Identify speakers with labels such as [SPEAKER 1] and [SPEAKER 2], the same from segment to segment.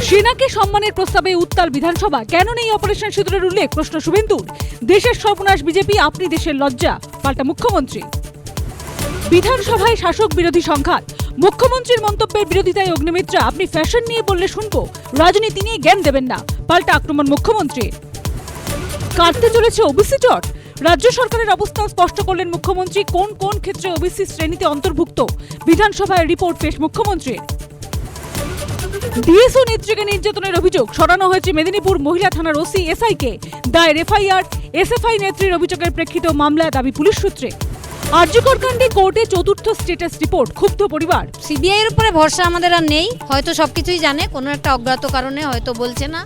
[SPEAKER 1] সেনাকে সম্মানের প্রস্তাবে উত্তাল বিধানসভা, কেন নেই অপারেশন সিঁদুরের উল্লেখ? প্রশ্ন শুভেন্দুর। দেশের সর্বনাশ বিজেপি, আপনি দেশের লজ্জা, পাল্টা মুখ্যমন্ত্রী। বিধানসভায় শাসক বিরোধী সংঘাত, মুখ্যমন্ত্রীর মন্তব্যের বিরোধিতায় অগ্নিমিত্রা, আপনি ফ্যাশন নিয়ে বললে শুনবো, রাজনীতি নিয়ে জ্ঞান দেবেন না, পাল্টা আক্রমণ মুখ্যমন্ত্রী। কাটতে চলেছে ওবিসি জট, রাজ্য সরকারের অবস্থান স্পষ্ট করলেন মুখ্যমন্ত্রী। কোন কোন ক্ষেত্রে ওবিসি শ্রেণীতে অন্তর্ভুক্ত, বিধানসভায় রিপোর্ট পেশ মুখ্যমন্ত্রীর। ডিএসও নেত্রীকে নির্যাতনের অভিযোগ, সরানো হয়েছে মেদিনীপুর মহিলা থানার ওসি এসআইকে, দায়ের এফআইআর। এসএফআই নেত্রীর অভিযোগের প্রেক্ষিত মামলা, দাবি পুলিশ সূত্রে। আরজিকর কাণ্ডে কোর্টে চতুর্থ স্টেটাস রিপোর্ট, ক্ষুব্ধ পরিবার।
[SPEAKER 2] সিবিআই এর উপরে ভরসা আমাদের আর নেই, হয়তো সবকিছুই জানে, কোনো একটা অজ্ঞাত কারণে হয়তো বলছে না।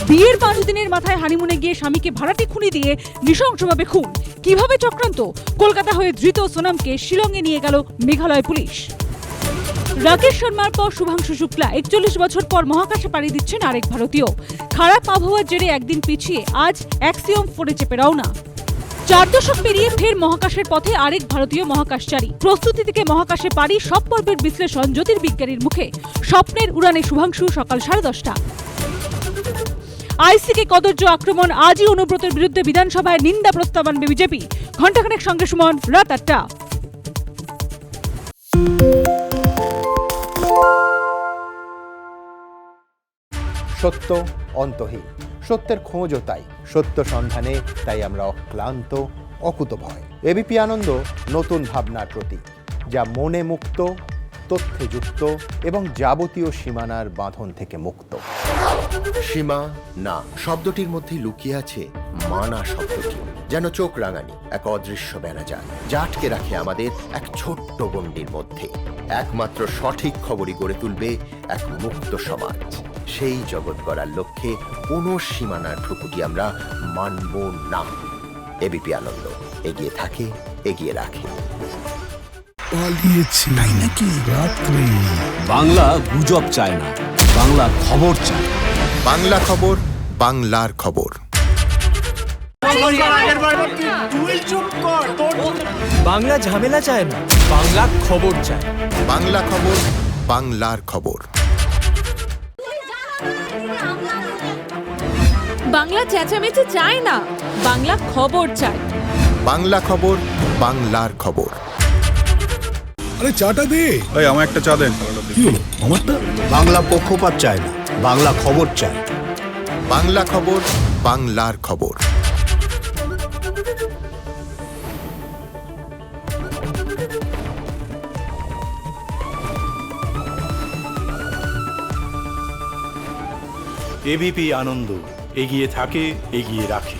[SPEAKER 1] বিয়ের 5 দিনের মাথায় হানিমুনে গিয়ে স্বামীকে ভাড়াটে খুনি দিয়ে নৃশংসভাবে খুন, কিভাবে চক্রান্ত? কলকাতা হয়ে ধৃত সোনামকে শিলংয়ে নিয়ে গেল মেঘালয় পুলিশ। রাকেশ শর্মার পর শুভাংশু শুক্লা, 41 বছর পর মহাকাশে পাড়ি দিচ্ছেন আরেক ভারতীয়। খারাপ আবহাওয়ার জেরে একদিন পিছিয়ে আজ অ্যাক্সিওম 4-এ চেপে রওনা। 4 দশক পেরিয়ে ফের মহাকাশের পথে আরেক ভারতীয় মহাকাশচারী। প্রস্তুতি থেকে মহাকাশে পাড়ি, সব পর্বের বিশ্লেষণ জ্যোতির্বিজ্ঞানীর মুখে। স্বপ্নের উড়ানে শুভাংশু, সকাল 10:30। আইসিকে কদর্য আক্রমণ, আজই অনুব্রতের বিরুদ্ধে বিধানসভায় নিন্দা প্রস্তাব আনবে বিজেপি। ঘণ্টাখানেক সঙ্গে সুমন, রাত 8টা।
[SPEAKER 3] সত্য অন্তহীন, সত্যের খোঁজও তাই, সত্য সন্ধানে তাই আমরা অক্লান্ত, অকুতভয়। এবিপি আনন্দ নতুন ভাবনার প্রতীক, যা মনে মুক্ত, তথ্যে যুক্ত এবং যাবতীয় সীমানার বাঁধন থেকে মুক্ত।
[SPEAKER 4] সীমা না শব্দটির মধ্যে লুকিয়ে আছে মানা শব্দটি, যেন চোখ রাঙানি এক অদৃশ্য বেড়াজাল, যা আটকে রাখে আমাদের এক ছোট্ট গণ্ডির মধ্যে। একমাত্র সঠিক খবরই গড়ে তুলবে এক মুক্ত সমাজ। সেই জগৎ গড়ার লক্ষ্যে কোনো সীমানার ঠুকুটি আমরা মানব না। এবিপি আনন্দ এগিয়ে থাকে, এগিয়ে রাখে।
[SPEAKER 5] পালিয়েছে তাই নাকি? রাত্রে
[SPEAKER 6] বাংলা গুজব চায় না, বাংলা খবর চায়।
[SPEAKER 4] বাংলা খবর, বাংলার খবর।
[SPEAKER 7] বাংলা ঝামেলা চায় না, বাংলা খবর চায়।
[SPEAKER 4] বাংলা খবর, বাংলার খবর।
[SPEAKER 8] বাংলা চেঁচামেচি চায় না, বাংলা খবর চায়।
[SPEAKER 4] বাংলা খবর, বাংলার খবর।
[SPEAKER 5] আরে চাটা দে।
[SPEAKER 9] এই আমার একটা চা দেন।
[SPEAKER 5] কি হলো আমারটা?
[SPEAKER 6] বাংলা পক্ষপাত চায় না, বাংলা খবর চায়।
[SPEAKER 4] বাংলা খবর, বাংলার খবর।
[SPEAKER 9] এবিপি আনন্দ এগিয়ে থাকে, এগিয়ে রাখে।